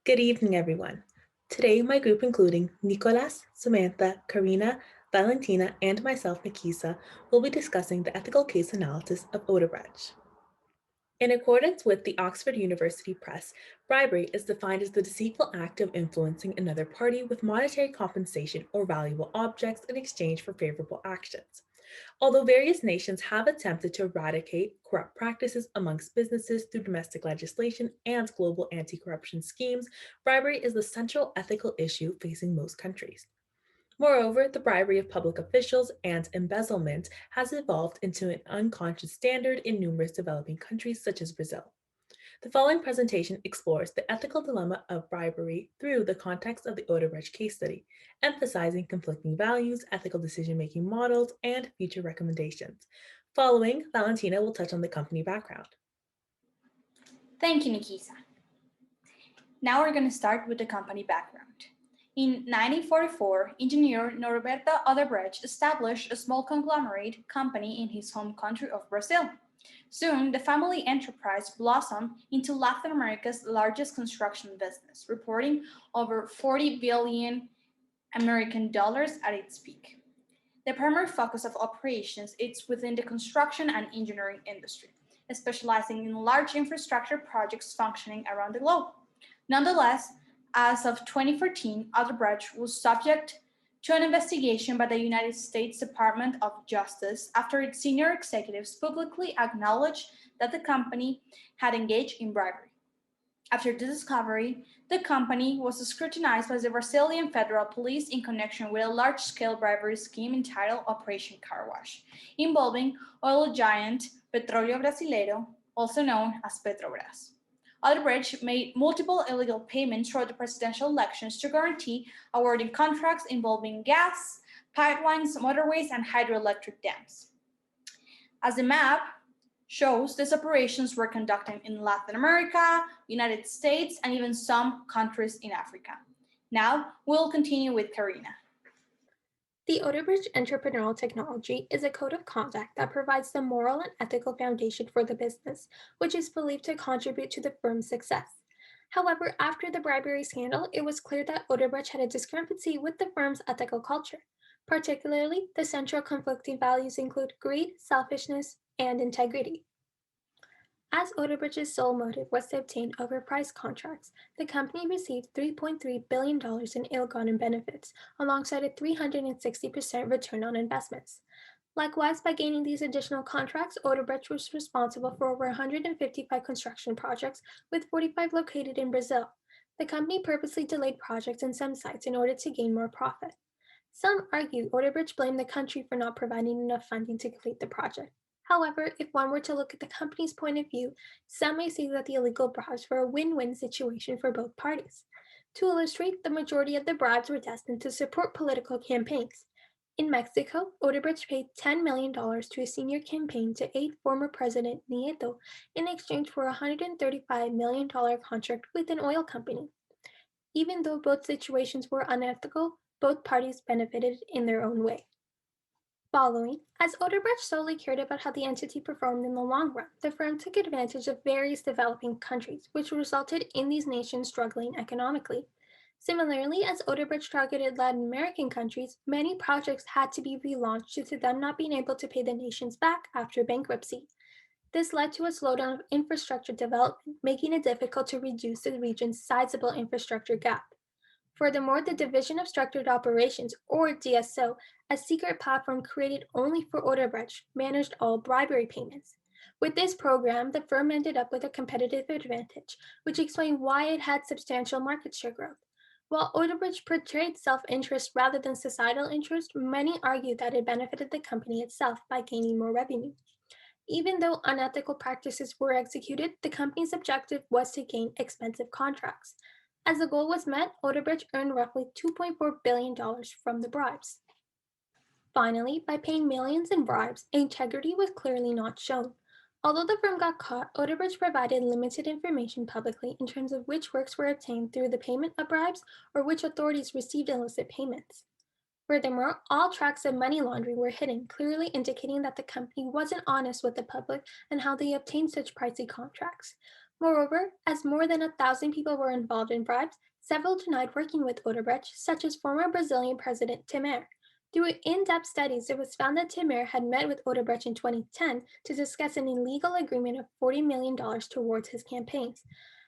Good evening, everyone. Today, my group, including Nicolas, Samantha, Karina, Valentina, and myself, Nikisa, will be discussing the ethical case analysis of Odebrecht. In accordance with the Oxford University Press, bribery is defined as the deceitful act of influencing another party with monetary compensation or valuable objects in exchange for favorable actions. Although various nations have attempted to eradicate corrupt practices amongst businesses through domestic legislation and global anti corruption schemes, bribery is the central ethical issue facing most countries. Moreover, the bribery of public officials and embezzlement has evolved into an unconscious standard in numerous developing countries such as Brazil. The following presentation explores the ethical dilemma of bribery through the context of the Odebrecht case study, emphasizing conflicting values, ethical decision making models, and future recommendations. Following, Valentina will touch on the company background. Thank you, Nikisa. Now we're going to start with the company background. In 1944, engineer Norberto Odebrecht established a small conglomerate company in his home country of Brazil. Soon, the family enterprise blossomed into Latin America's largest construction business, reporting over 40 billion American dollars at its peak. The primary focus of operations is within the construction and engineering industry, specializing in large infrastructure projects functioning around the globe. Nonetheless, as of 2014, Odebrecht was subject to an investigation by the United States Department of Justice after its senior executives publicly acknowledged that the company had engaged in bribery. After the discovery, the company was scrutinized by the Brazilian Federal Police in connection with a large-scale bribery scheme entitled Operation Car Wash, involving oil giant Petróleo Brasileiro, also known as Petrobras. Odebrecht made multiple illegal payments throughout the presidential elections to guarantee awarding contracts involving gas, pipelines, motorways, and hydroelectric dams. As the map shows, these operations were conducted in Latin America, United States, and even some countries in Africa. Now, we'll continue with Karina. The Odebrecht Entrepreneurial Technology is a code of conduct that provides the moral and ethical foundation for the business, which is believed to contribute to the firm's success. However, after the bribery scandal, it was clear that Odebrecht had a discrepancy with the firm's ethical culture. Particularly, the central conflicting values include greed, selfishness, and integrity. As Odebrecht's sole motive was to obtain overpriced contracts, the company received $3.3 billion in ill-gotten benefits, alongside a 360% return on investments. Likewise, by gaining these additional contracts, Odebrecht was responsible for over 155 construction projects, with 45 located in Brazil. The company purposely delayed projects in some sites in order to gain more profit. Some argue Odebrecht blamed the country for not providing enough funding to complete the project. However, if one were to look at the company's point of view, some may see that the illegal bribes were a win-win situation for both parties. To illustrate, the majority of the bribes were destined to support political campaigns. In Mexico, Odebrecht paid $10 million to a senior campaign to aid former President Nieto in exchange for a $135 million contract with an oil company. Even though both situations were unethical, both parties benefited in their own way. Following, as Odebrecht solely cared about how the entity performed in the long run, the firm took advantage of various developing countries, which resulted in these nations struggling economically. Similarly, as Odebrecht targeted Latin American countries, many projects had to be relaunched due to them not being able to pay the nations back after bankruptcy. This led to a slowdown of infrastructure development, making it difficult to reduce the region's sizable infrastructure gap. Furthermore, the Division of Structured Operations, or DSO, a secret platform created only for Odebrecht, managed all bribery payments. With this program, the firm ended up with a competitive advantage, which explained why it had substantial market share growth. While Odebrecht portrayed self-interest rather than societal interest, many argue that it benefited the company itself by gaining more revenue. Even though unethical practices were executed, the company's objective was to gain expensive contracts. As the goal was met, Odebrecht earned roughly $2.4 billion from the bribes. Finally, by paying millions in bribes, integrity was clearly not shown. Although the firm got caught, Odebrecht provided limited information publicly in terms of which works were obtained through the payment of bribes or which authorities received illicit payments. Furthermore, all tracks of money laundering were hidden, clearly indicating that the company wasn't honest with the public and how they obtained such pricey contracts. Moreover, as more than 1,000 people were involved in bribes, several denied working with Odebrecht, such as former Brazilian President Temer. Through in depth studies, it was found that Temer had met with Odebrecht in 2010 to discuss an illegal agreement of $40 million towards his campaigns.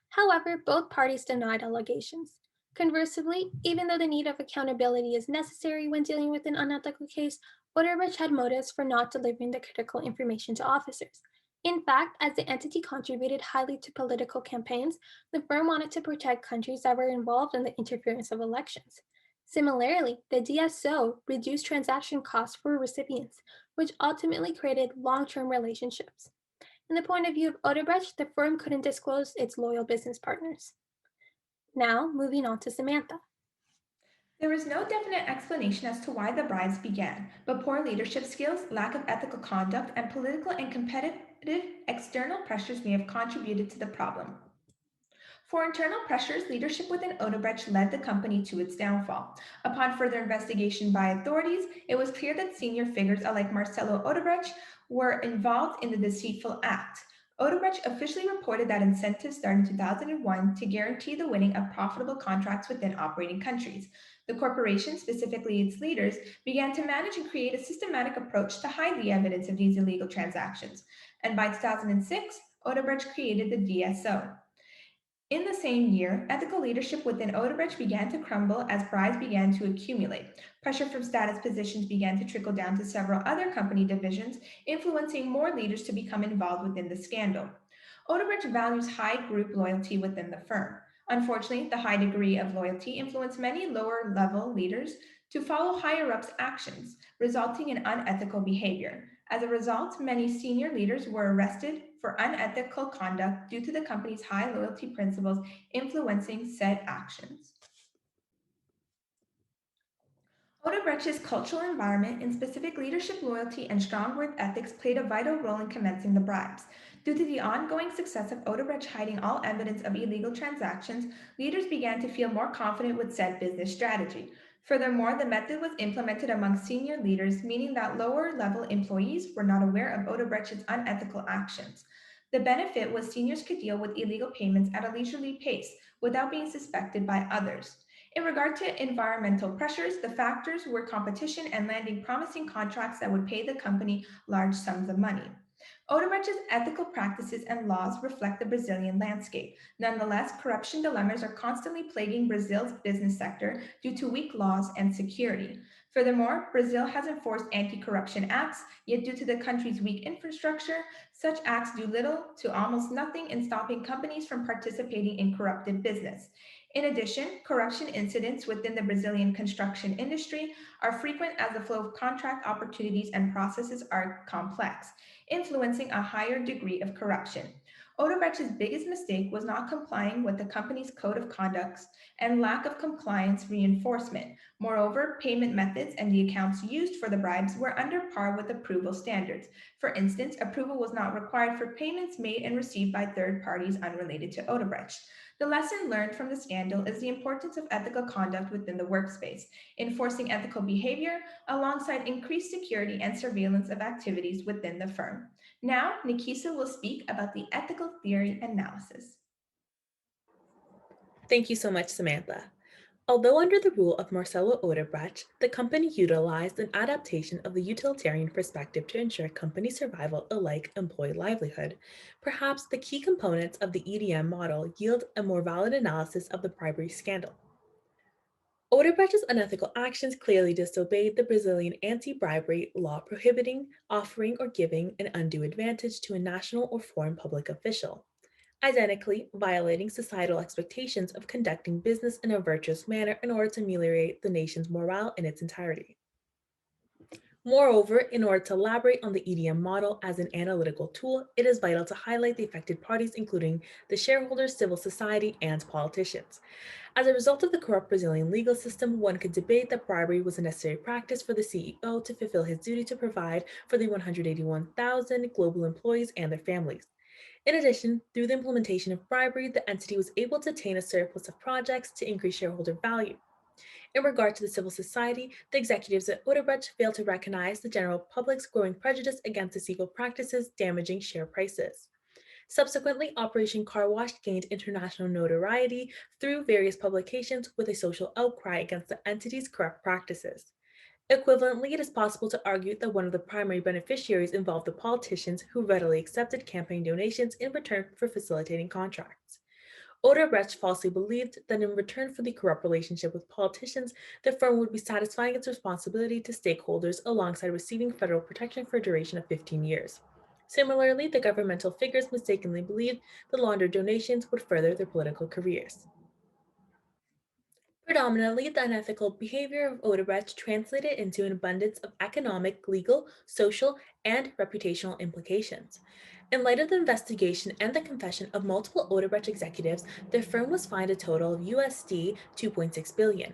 However, both parties denied allegations. Conversely, even though the need of accountability is necessary when dealing with an unethical case, Odebrecht had motives for not delivering the critical information to officers. In fact, as the entity contributed highly to political campaigns, the firm wanted to protect countries that were involved in the interference of elections. Similarly, the DSO reduced transaction costs for recipients, which ultimately created long term relationships. In the point of view of Odebrecht, the firm couldn't disclose its loyal business partners. Now, moving on to Samantha. There is no definite explanation as to why the bribes began, but poor leadership skills, lack of ethical conduct, and political and competitive external pressures may have contributed to the problem. For internal pressures, leadership within Odebrecht led the company to its downfall. Upon further investigation by authorities, it was clear that senior figures like Marcelo Odebrecht were involved in the deceitful act. Odebrecht officially reported that incentives started in 2001 to guarantee the winning of profitable contracts within operating countries. The corporation, specifically its leaders, began to manage and create a systematic approach to hide the evidence of these illegal transactions. And by 2006, Odebrecht created the DSO. In the same year, ethical leadership within Odebrecht began to crumble as bribes began to accumulate. Pressure from status positions began to trickle down to several other company divisions, influencing more leaders to become involved within the scandal. Odebrecht values high group loyalty within the firm. Unfortunately, the high degree of loyalty influenced many lower level leaders to follow higher ups' actions, resulting in unethical behavior. As a result, many senior leaders were arrested for unethical conduct due to the company's high loyalty principles influencing said actions. Odebrecht's cultural environment, in specific leadership loyalty and strong work ethics, played a vital role in commencing the bribes. Due to the ongoing success of Odebrecht hiding all evidence of illegal transactions, leaders began to feel more confident with said business strategy. Furthermore, the method was implemented among senior leaders, meaning that lower level employees were not aware of Odebrecht's unethical actions. The benefit was seniors could deal with illegal payments at a leisurely pace without being suspected by others. In regard to environmental pressures, the factors were competition and landing promising contracts that would pay the company large sums of money. Odebrecht's ethical practices and laws reflect the Brazilian landscape. Nonetheless, corruption dilemmas are constantly plaguing Brazil's business sector due to weak laws and security. Furthermore, Brazil has enforced anti corruption acts, yet, due to the country's weak infrastructure, such acts do little to almost nothing in stopping companies from participating in corruptive business. In addition, corruption incidents within the Brazilian construction industry are frequent as the flow of contract opportunities and processes are complex, influencing a higher degree of corruption. Odebrecht's biggest mistake was not complying with the company's code of conducts and lack of compliance reinforcement. Moreover, payment methods and the accounts used for the bribes were under par with approval standards. For instance, approval was not required for payments made and received by third parties unrelated to Odebrecht. The lesson learned from the scandal is the importance of ethical conduct within the workspace, enforcing ethical behavior alongside increased security and surveillance of activities within the firm. Now, Nikisa will speak about the ethical theory analysis. Thank you so much, Samantha. Although under the rule of Marcelo Odebrecht, the company utilized an adaptation of the utilitarian perspective to ensure company survival alike employee livelihood, perhaps the key components of the EDM model yield a more valid analysis of the bribery scandal. Odebrecht's unethical actions clearly disobeyed the Brazilian anti-bribery law prohibiting offering or giving an undue advantage to a national or foreign public official, identically violating societal expectations of conducting business in a virtuous manner in order to ameliorate the nation's morale in its entirety. Moreover, in order to elaborate on the EDM model as an analytical tool, it is vital to highlight the affected parties, including the shareholders, civil society, and politicians. As a result of the corrupt Brazilian legal system, one could debate that bribery was a necessary practice for the CEO to fulfill his duty to provide for the 181,000 global employees and their families. In addition, through the implementation of bribery, the entity was able to attain a surplus of projects to increase shareholder value. In regard to the civil society, the executives at Odebrecht failed to recognize the general public's growing prejudice against its evil practices damaging share prices. Subsequently, Operation Car Wash gained international notoriety through various publications with a social outcry against the entity's corrupt practices. Equivalently, it is possible to argue that one of the primary beneficiaries involved the politicians who readily accepted campaign donations in return for facilitating contracts. Odebrecht falsely believed that in return for the corrupt relationship with politicians, the firm would be satisfying its responsibility to stakeholders alongside receiving federal protection for a duration of 15 years. Similarly, the governmental figures mistakenly believed the laundered donations would further their political careers. Predominantly, the unethical behavior of Odebrecht translated into an abundance of economic, legal, social, and reputational implications. In light of the investigation and the confession of multiple Odebrecht executives, the firm was fined a total of USD 2.6 billion.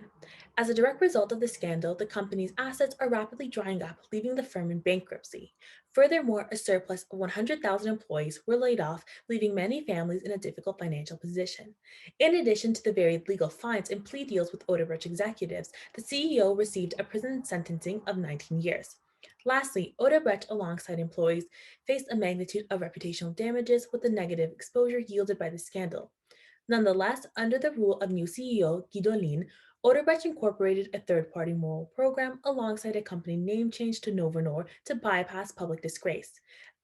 As a direct result of the scandal, the company's assets are rapidly drying up, leaving the firm in bankruptcy. Furthermore, a surplus of 100,000 employees were laid off, leaving many families in a difficult financial position. In addition to the varied legal fines and plea deals with Odebrecht executives, the CEO received a prison sentencing of 19 years. Lastly, Odebrecht, alongside employees, faced a magnitude of reputational damages with the negative exposure yielded by the scandal. Nonetheless, under the rule of new CEO Guidolin, Odebrecht incorporated a third-party moral program alongside a company name change to Novonor to bypass public disgrace.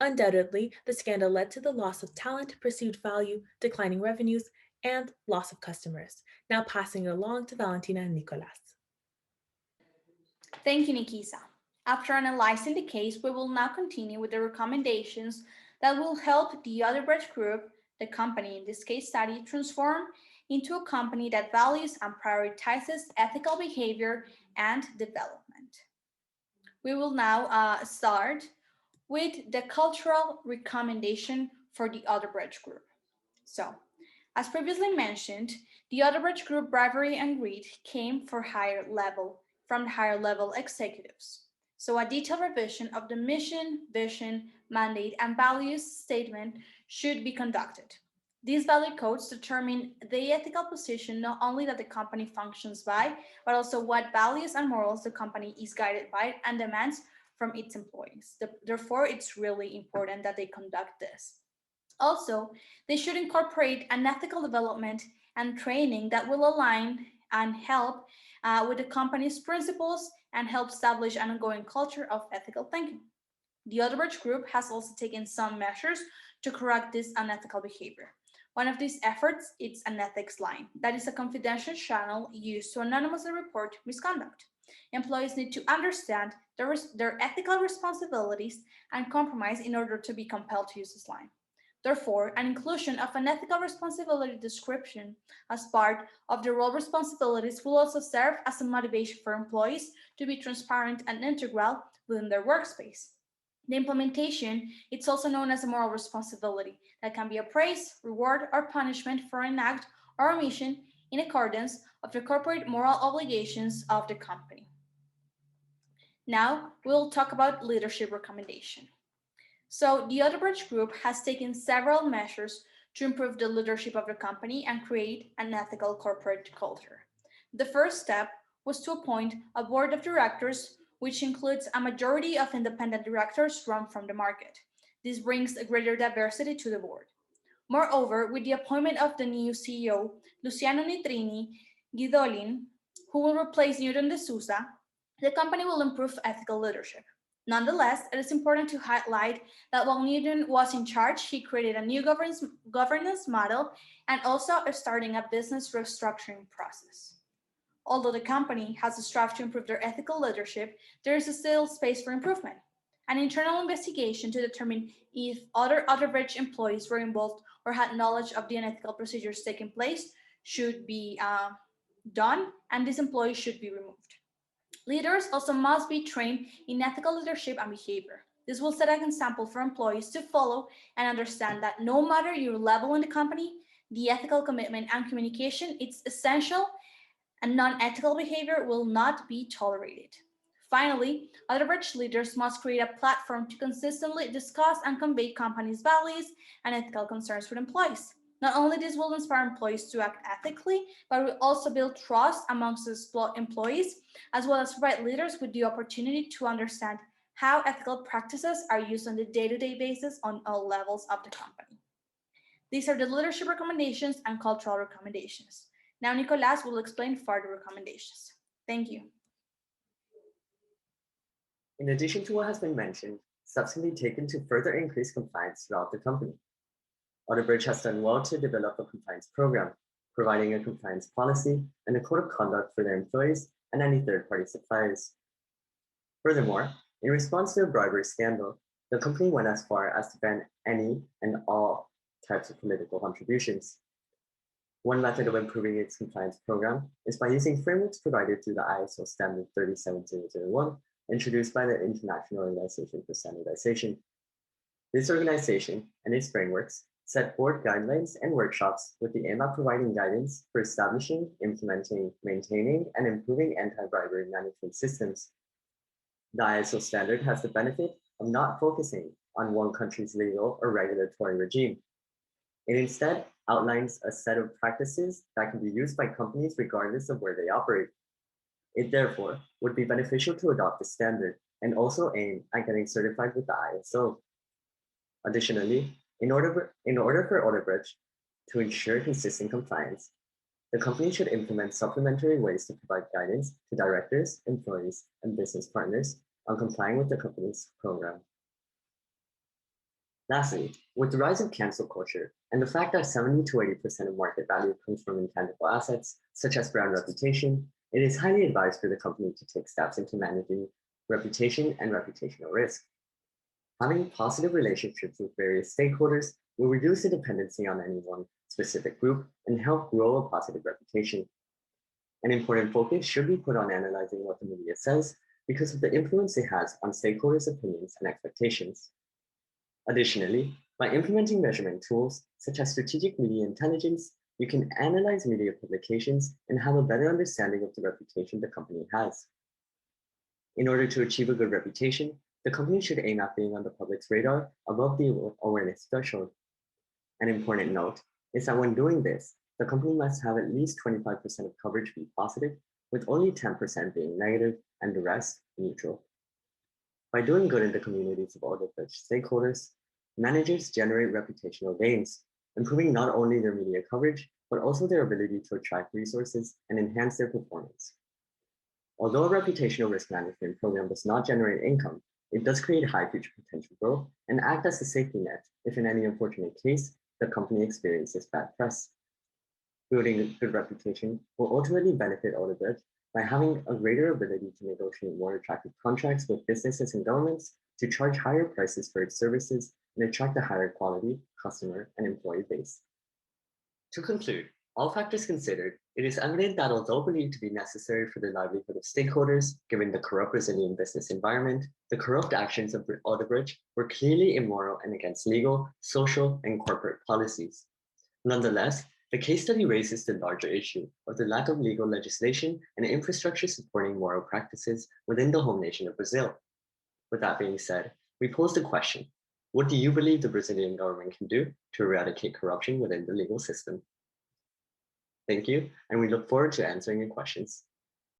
Undoubtedly, the scandal led to the loss of talent, perceived value, declining revenues, and loss of customers. Now passing it along to Valentina and Nicolas. Thank you, Nikisa. After analyzing the case, we will now continue with the recommendations that will help the Odebrecht Group, the company in this case study, transform into a company that values and prioritizes ethical behavior and development. We will now start with the cultural recommendation for the Odebrecht Group. So, as previously mentioned, the Odebrecht Group bribery and greed came from higher level executives. So a detailed revision of the mission, vision, mandate, and values statement should be conducted. These value codes determine the ethical position not only that the company functions by, but also what values and morals the company is guided by and demands from its employees. Therefore, it's really important that they conduct this. Also, they should incorporate an ethical development and training that will align and help with the company's principles and help establish an ongoing culture of ethical thinking. The Odebrecht Group has also taken some measures to correct this unethical behavior. One of these efforts is an ethics line, that is a confidential channel used to anonymously report misconduct. Employees need to understand their ethical responsibilities and compromise in order to be compelled to use this line. Therefore, an inclusion of an ethical responsibility description as part of the role responsibilities will also serve as a motivation for employees to be transparent and integral within their workspace. The implementation is also known as a moral responsibility that can be a praise, reward, or punishment for an act or omission in accordance with the corporate moral obligations of the company. Now, we'll talk about leadership recommendation. So the Odebrecht Group has taken several measures to improve the leadership of the company and create an ethical corporate culture. The first step was to appoint a board of directors, which includes a majority of independent directors drawn from the market. This brings a greater diversity to the board. Moreover, with the appointment of the new CEO, Luciano Nitrini Guidolin, who will replace Newton de Souza, the company will improve ethical leadership. Nonetheless, it is important to highlight that while Newton was in charge, he created a new governance model and also starting a business restructuring process. Although the company has strived to improve their ethical leadership, there is still space for improvement. An internal investigation to determine if other Odebrecht employees were involved or had knowledge of the unethical procedures taking place should be done, and these employees should be removed. Leaders also must be trained in ethical leadership and behavior. This will set an example for employees to follow and understand that no matter your level in the company, the ethical commitment and communication is essential and non-ethical behavior will not be tolerated. Finally, Odebrecht leaders must create a platform to consistently discuss and convey company's values and ethical concerns with employees. Not only this will inspire employees to act ethically, but will also build trust amongst employees, as well as provide leaders with the opportunity to understand how ethical practices are used on a day-to-day basis on all levels of the company. These are the leadership recommendations and cultural recommendations. Now Nicolas will explain further recommendations. Thank you. In addition to what has been mentioned, steps can be taken to further increase compliance throughout the company. Odebrecht has done well to develop a compliance program, providing a compliance policy and a code of conduct for their employees and any third-party suppliers. Furthermore, in response to a bribery scandal, the company went as far as to ban any and all types of political contributions. One method of improving its compliance program is by using frameworks provided through the ISO standard 37001, introduced by the International Organization for Standardization. This organization and its frameworks set forth guidelines and workshops with the aim of providing guidance for establishing, implementing, maintaining, and improving anti-bribery management systems. The ISO standard has the benefit of not focusing on one country's legal or regulatory regime. It instead outlines a set of practices that can be used by companies regardless of where they operate. It therefore would be beneficial to adopt the standard and also aim at getting certified with the ISO. Additionally, in order for Odebrecht to ensure consistent compliance, the company should implement supplementary ways to provide guidance to directors, employees, and business partners on complying with the company's program. Lastly, with the rise of cancel culture and the fact that 70 to 80% of market value comes from intangible assets, such as brand reputation, it is highly advised for the company to take steps into managing reputation and reputational risk. Having positive relationships with various stakeholders will reduce the dependency on any one specific group and help grow a positive reputation. An important focus should be put on analyzing what the media says because of the influence it has on stakeholders' opinions and expectations. Additionally, by implementing measurement tools such as strategic media intelligence, you can analyze media publications and have a better understanding of the reputation the company has. In order to achieve a good reputation, the company should aim at being on the public's radar above the awareness threshold. An important note is that when doing this, the company must have at least 25% of coverage be positive, with only 10% being negative and the rest neutral. By doing good in the communities of Odebrecht stakeholders, managers generate reputational gains, improving not only their media coverage, but also their ability to attract resources and enhance their performance. Although a reputational risk management program does not generate income, it does create high future potential growth and act as a safety net if in any unfortunate case, the company experiences bad press. Building a good reputation will ultimately benefit Odebrecht by having a greater ability to negotiate more attractive contracts with businesses and governments, to charge higher prices for its services, and attract a higher quality customer and employee base. To conclude, all factors considered, it is evident that although believed to be necessary for the livelihood of stakeholders, given the corrupt Brazilian business environment, the corrupt actions of Odebrecht were clearly immoral and against legal, social, and corporate policies. Nonetheless, the case study raises the larger issue of the lack of legal legislation and infrastructure supporting moral practices within the home nation of Brazil. With that being said, we pose the question, what do you believe the Brazilian government can do to eradicate corruption within the legal system? Thank you, and we look forward to answering your questions.